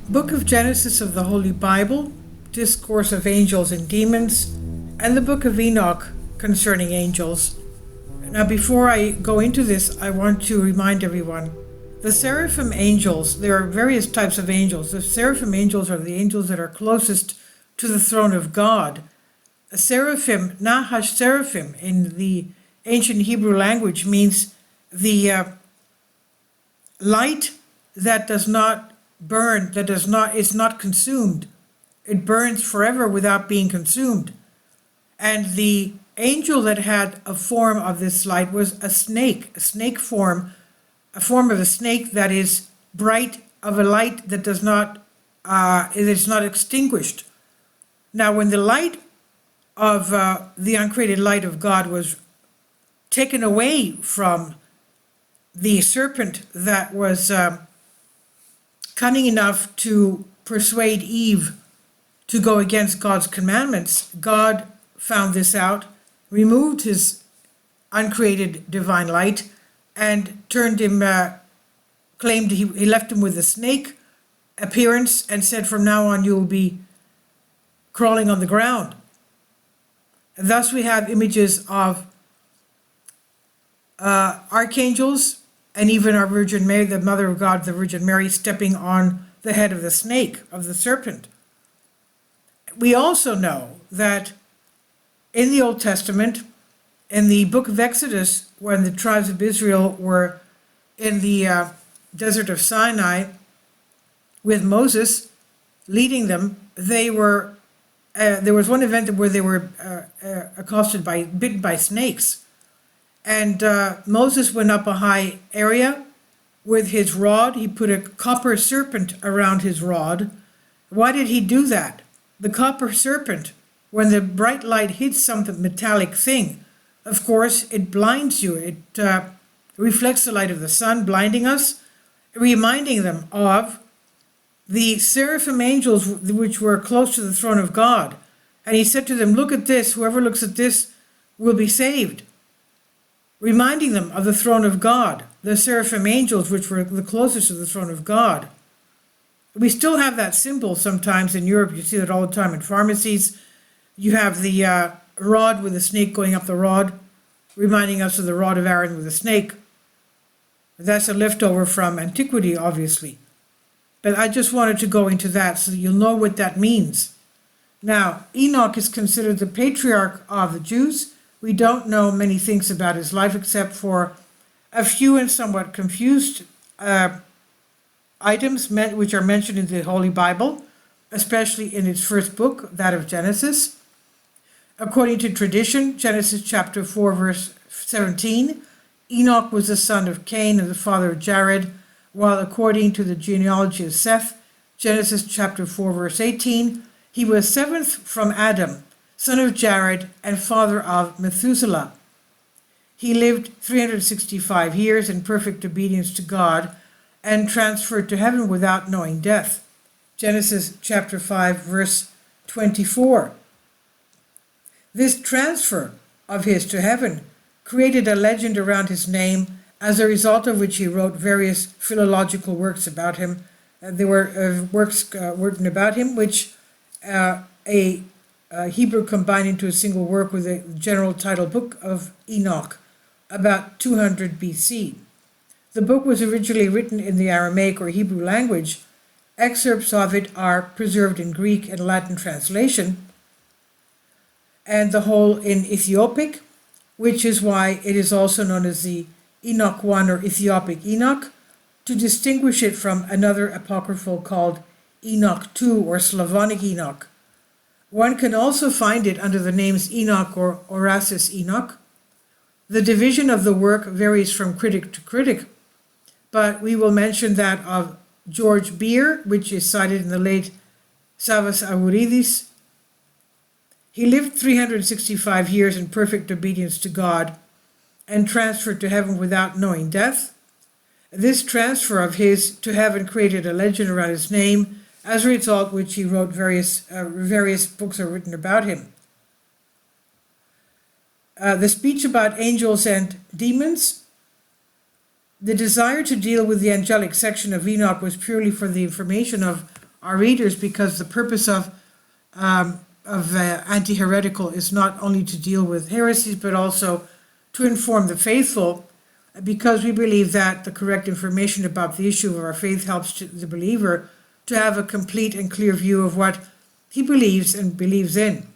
Book of Genesis of the Holy Bible, Discourse of Angels and Demons, and the Book of Enoch concerning angels. Now, before I go into this, I want to remind everyone, the seraphim angels, there are various types of angels. The seraphim angels are the angels that are closest to the throne of God. A seraphim, nahash seraphim, in the ancient Hebrew language means the light that does not burn, is not consumed. It burns forever without being consumed. And the angel that had a form of this light was a snake form, a form of a snake that is bright, of a light that does not, it is not extinguished. Now, when the light of the uncreated light of God was taken away from the serpent that was cunning enough to persuade Eve to go against God's commandments, God found this out, removed his uncreated divine light, and turned him, claimed he left him with a snake appearance and said, from now on you will be crawling on the ground. And thus we have images of archangels, and even our Virgin Mary, the Mother of God, the Virgin Mary, stepping on the head of the snake, of the serpent. We also know that in the Old Testament, in the book of Exodus, when the tribes of Israel were in the desert of Sinai with Moses leading them, they were there was one event where they were bitten by snakes. And Moses went up a high area with his rod. He put a copper serpent around his rod. Why did he do that? The copper serpent, when the bright light hits some metallic thing, of course, it blinds you. It reflects the light of the sun, blinding us, reminding them of the seraphim angels which were close to the throne of God. And he said to them, look at this. Whoever looks at this will be saved. Reminding them of the throne of God, the seraphim angels, which were the closest to the throne of God. We still have that symbol sometimes in Europe. You see it all the time in pharmacies. You have the rod with the snake going up the rod, reminding us of the rod of Aaron with the snake. That's a leftover from antiquity, obviously. But I just wanted to go into that so that you'll know what that means. Now, Enoch is considered the patriarch of the Jews. We don't know many things about his life except for a few and somewhat confused items which are mentioned in the Holy Bible, especially in its first book, that of Genesis. According to tradition, Genesis chapter 4, verse 17, Enoch was the son of Cain and the father of Jared, while according to the genealogy of Seth, Genesis chapter 4, verse 18, he was seventh from Adam, son of Jared and father of Methuselah. He lived 365 years in perfect obedience to God and transferred to heaven without knowing death. Genesis chapter 5, verse 24. This transfer of his to heaven created a legend around his name, as a result of which he wrote various philological works about him. There were works written about him, which Hebrew combined into a single work with a general title, Book of Enoch, about 200 BC. The book was originally written in the Aramaic or Hebrew language. Excerpts of it are preserved in Greek and Latin translation, and the whole in Ethiopic, which is why it is also known as the Enoch 1 or Ethiopic Enoch, to distinguish it from another apocryphal called Enoch 2 or Slavonic Enoch. One can also find it under the names Enoch or Orasis Enoch. The division of the work varies from critic to critic, but we will mention that of George Beer, which is cited in the late Savas Avouridis. He lived 365 years in perfect obedience to God and transferred to heaven without knowing death. This transfer of his to heaven created a legend around his name, as a result which he wrote various books are written about him. The speech about angels and demons. The desire to deal with the angelic section of Enoch was purely for the information of our readers, because the purpose of anti-heretical is not only to deal with heresies, but also to inform the faithful, because we believe that the correct information about the issue of our faith helps the believer to have a complete and clear view of what he believes and believes in.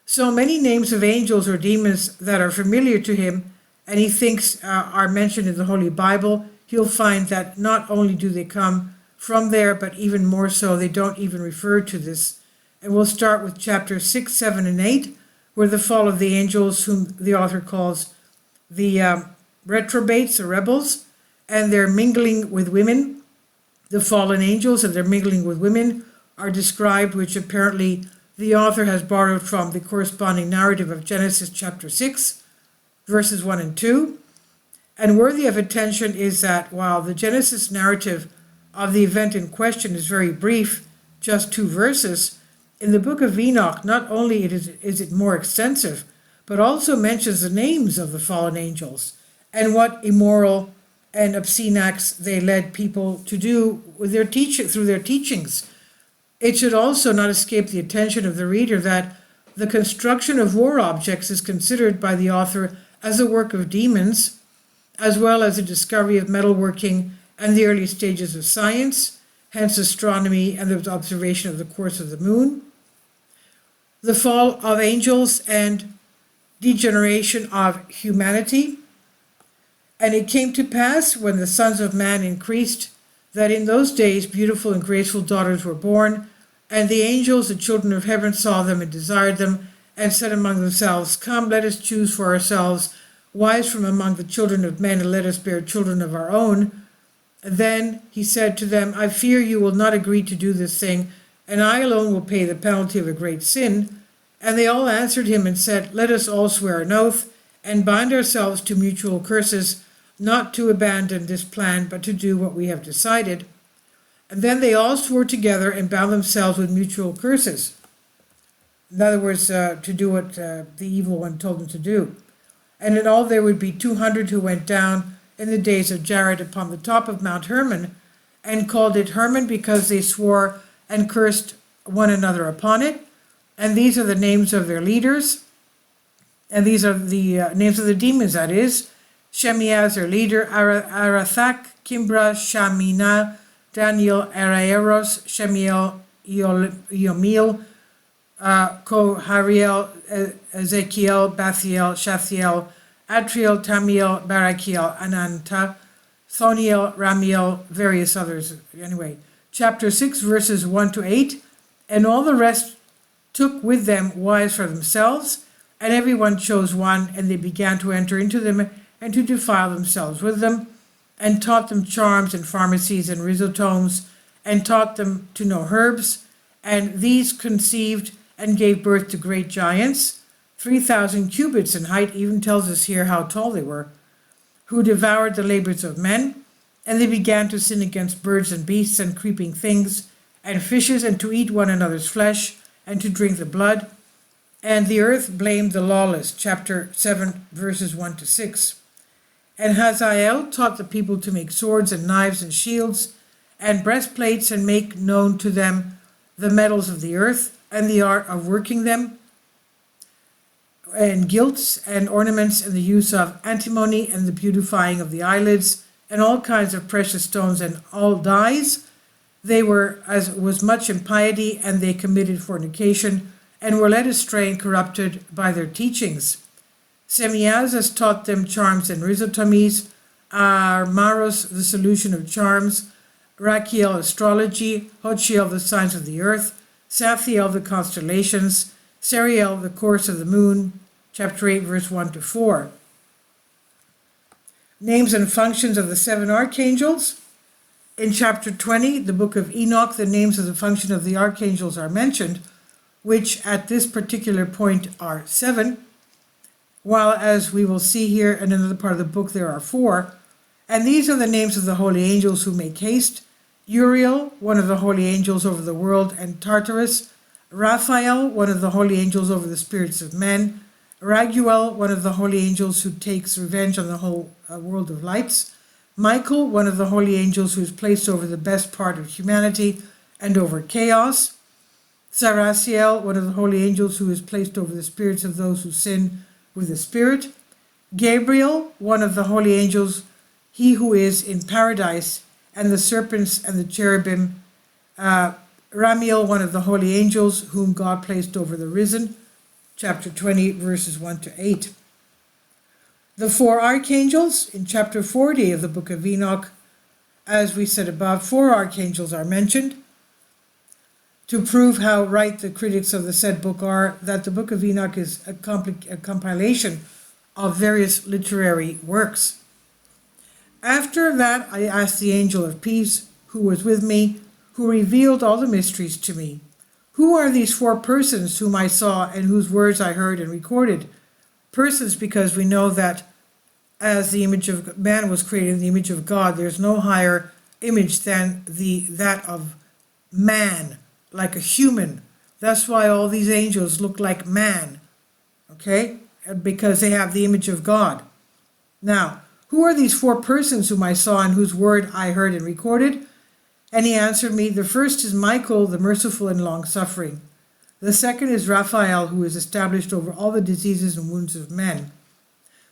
So many names of angels or demons that are familiar to him and he thinks are mentioned in the Holy Bible, he'll find that not only do they come from there, but even more so, they don't even refer to this. And we'll start with chapter 6, 7, and 8, where the fall of the angels, whom the author calls the reprobates, or rebels, and their mingling with women. The fallen angels and their mingling with women are described, which apparently the author has borrowed from the corresponding narrative of Genesis chapter 6, verses 1 and 2. And worthy of attention is that while the Genesis narrative of the event in question is very brief, just 2 verses, in the book of Enoch, not only is it more extensive, but also mentions the names of the fallen angels and what immoral and obscene acts they led people to do with their through their teachings. It should also not escape the attention of the reader that the construction of war objects is considered by the author as a work of demons, as well as the discovery of metalworking and the early stages of science, hence astronomy and the observation of the course of the moon. The fall of angels and degeneration of humanity. And it came to pass, when the sons of man increased, that in those days beautiful and graceful daughters were born, and the angels, the children of heaven, saw them and desired them, and said among themselves, Come, let us choose for ourselves wives from among the children of men, and let us bear children of our own. And then he said to them, I fear you will not agree to do this thing, and I alone will pay the penalty of a great sin. And they all answered him and said, Let us all swear an oath, and bind ourselves to mutual curses, not to abandon this plan, but to do what we have decided. And then they all swore together and bound themselves with mutual curses. In other words, to do what the evil one told them to do. And in all there would be 200 who went down in the days of Jared upon the top of Mount Hermon, and called it Hermon because they swore and cursed one another upon it. And these are the names of their leaders. And these are the names of the demons, that is. Shemiaz, their leader, Arathak, Kimbra, Shamina, Daniel, Araeros, Shemiel, Yomil, Kohariel, Ezekiel, Bathiel, Shathiel, Atriel, Tamiel, Barakiel, Ananta, Thoniel, Ramiel, various others. Anyway, chapter 6, verses 1 to 8. And all the rest took with them wives for themselves, and everyone chose one, and they began to enter into them and to defile themselves with them, and taught them charms and pharmacies and rhizotomes, and taught them to know herbs. And these conceived and gave birth to great giants, 3,000 cubits in height, even tells us here how tall they were, who devoured the labors of men. And they began to sin against birds and beasts and creeping things and fishes, and to eat one another's flesh, and to drink the blood. And the earth blamed the lawless, chapter 7, verses 1 to 6. And Hazael taught the people to make swords and knives and shields and breastplates, and make known to them the metals of the earth and the art of working them, and gilts and ornaments, and the use of antimony and the beautifying of the eyelids, and all kinds of precious stones and all dyes. They were, as was much impiety, and they committed fornication, and were led astray and corrupted by their teachings. Semiazas taught them charms and rhizotomies, Armaros the solution of charms, Rachiel astrology, Hochiel the signs of the earth, Sathiel the constellations, Seriel the course of the moon, chapter 8, verse 1 to 4. Names and functions of the 7 archangels. In chapter 20, the book of Enoch, the names of the function of the archangels are mentioned, which at this particular point are 7, while, as we will see here in another part of the book, there are 4. And these are the names of the holy angels who make haste: Uriel, one of the holy angels over the world and Tartarus; Raphael, one of the holy angels over the spirits of men; Raguel, one of the holy angels who takes revenge on the whole world of lights; Michael, one of the holy angels who is placed over the best part of humanity; and over chaos. Saraciel, one of the holy angels who is placed over the spirits of those who sin with the Spirit. Gabriel, one of the holy angels, he who is in paradise, and the serpents and the cherubim. Ramiel, one of the holy angels, whom God placed over the risen. Chapter 20, verses 1 to 8. The four archangels, in chapter 40 of the book of Enoch, as we said above, four archangels are mentioned. To prove how right the critics of the said book are, that the book of Enoch is a compilation of various literary works. After that, I asked the angel of peace, who was with me, who revealed all the mysteries to me. Who are these four persons whom I saw and whose words I heard and recorded? Persons, because we know that as the image of man was created in the image of God, there's no higher image than that of man, like a human. That's why all these angels look like man, okay? Because they have the image of God. Now, who are these four persons whom I saw and whose word I heard and recorded? And he answered me, the first is Michael, the merciful and long-suffering. The second is Raphael, who is established over all the diseases and wounds of men.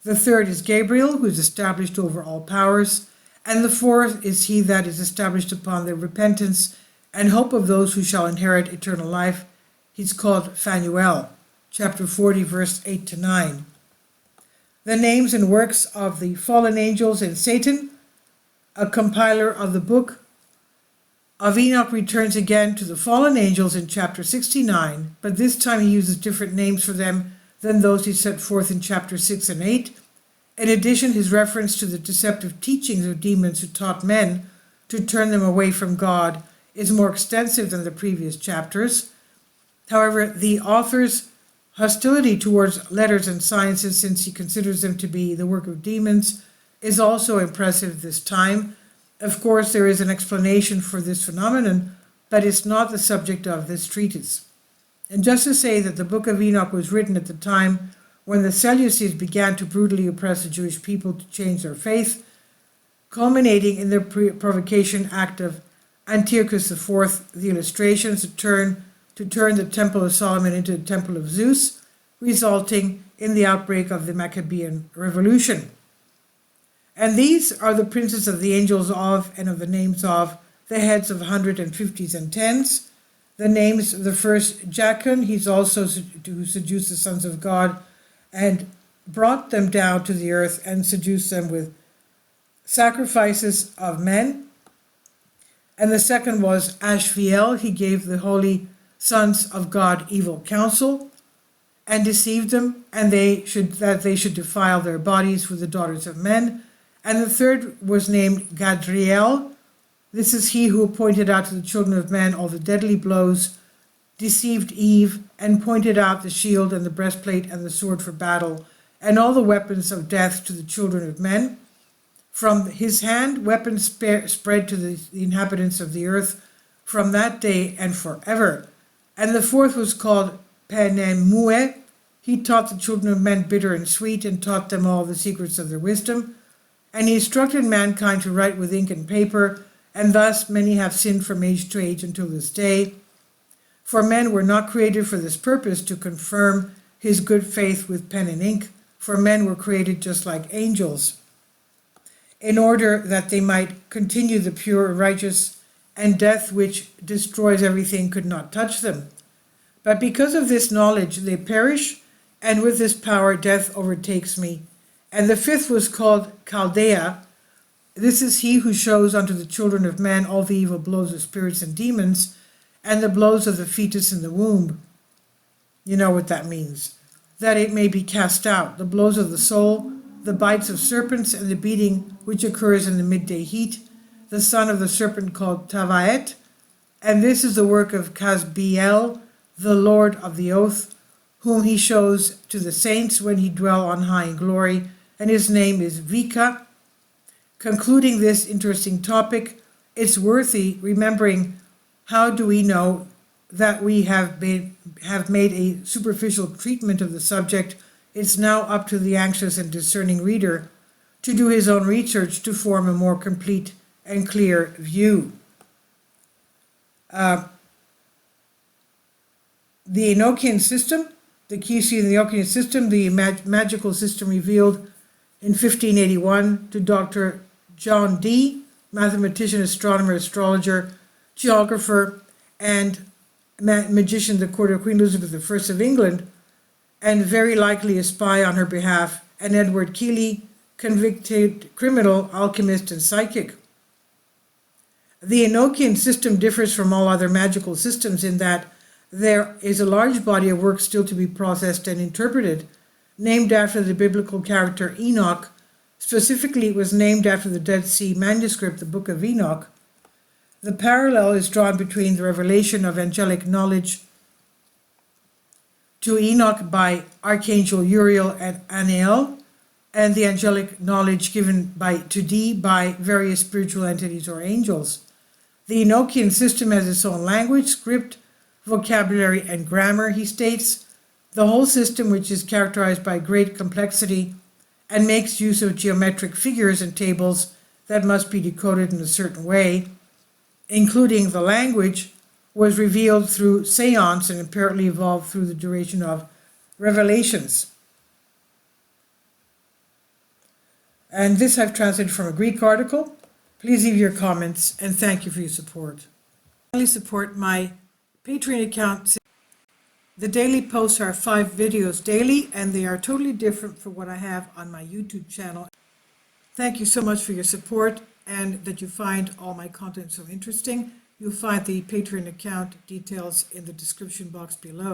The third is Gabriel, who is established over all powers. And the fourth is he that is established upon the repentance and hope of those who shall inherit eternal life. He's called Phanuel, chapter 40, verse 8 to 9. The names and works of the fallen angels and Satan, a compiler of the book of Enoch, returns again to the fallen angels in chapter 69, but this time he uses different names for them than those he set forth in chapter 6 and 8. In addition, his reference to the deceptive teachings of demons who taught men to turn them away from God is more extensive than the previous chapters. However, the author's hostility towards letters and sciences, since he considers them to be the work of demons, is also impressive this time. Of course, there is an explanation for this phenomenon, but it's not the subject of this treatise. And just to say that the book of Enoch was written at the time when the Seleucids began to brutally oppress the Jewish people to change their faith, culminating in the provocation act of Antiochus IV, the illustrations to turn the Temple of Solomon into the Temple of Zeus, resulting in the outbreak of the Maccabean Revolution. And these are the princes of the angels of, and of the names of, the heads of 150s and tens. The names of the first, Jachin, he's also who seduced the sons of God and brought them down to the earth and seduced them with sacrifices of men. And the second was Ashviel, he gave the holy sons of God evil counsel and deceived them, and that they should defile their bodies with the daughters of men. And the third was named Gadriel. This is he who pointed out to the children of men all the deadly blows, deceived Eve, and pointed out the shield and the breastplate and the sword for battle, and all the weapons of death to the children of men. From his hand weapons spread to the inhabitants of the earth from that day and forever. And the fourth was called Penemue. He taught the children of men bitter and sweet, and taught them all the secrets of their wisdom. And he instructed mankind to write with ink and paper, and thus many have sinned from age to age until this day. For men were not created for this purpose, to confirm his good faith with pen and ink, for men were created just like angels, in order that they might continue the pure and righteous, and death, which destroys everything, could not touch them. But because of this knowledge they perish, and with this power death overtakes me. And the fifth was called Chaldea. This is he who shows unto the children of men all the evil blows of spirits and demons, and the blows of the fetus in the womb. You know what that means. That it may be cast out, the blows of the soul, the bites of serpents, and the beating which occurs in the midday heat, the son of the serpent called Tavaet. And this is the work of Casbiel, the Lord of the oath, whom he shows to the saints when he dwell on high in glory, and his name is Vika. Concluding this interesting topic, it's worthy remembering how do we know that we have made a superficial treatment of the subject. It's now up to the anxious and discerning reader to do his own research to form a more complete and clear view. The Enochian system, the keys to the Enochian system, the magical system revealed in 1581 to Dr. John Dee, mathematician, astronomer, astrologer, geographer, and magician at the court of Queen Elizabeth I of England, and very likely a spy on her behalf, and Edward Keeley, convicted criminal, alchemist, and psychic. The Enochian system differs from all other magical systems in that there is a large body of work still to be processed and interpreted, named after the biblical character Enoch. Specifically, it was named after the Dead Sea manuscript, the Book of Enoch. The parallel is drawn between the revelation of angelic knowledge to Enoch by archangel-uriel and Anael, and the angelic knowledge given to Dee by various spiritual entities or angels. The Enochian system has its own language, script, vocabulary, and grammar, he states. The whole system, which is characterized by great complexity and makes use of geometric figures and tables that must be decoded in a certain way, including the language, was revealed through seance and apparently evolved through the duration of revelations. And this I've translated from a Greek article. Please leave your comments, and thank you for your support. Finally, support my Patreon account. The daily posts are 5 videos daily, and they are totally different from what I have on my YouTube channel. Thank you so much for your support and that you find all my content so interesting. You'll find the Patreon account details in the description box below.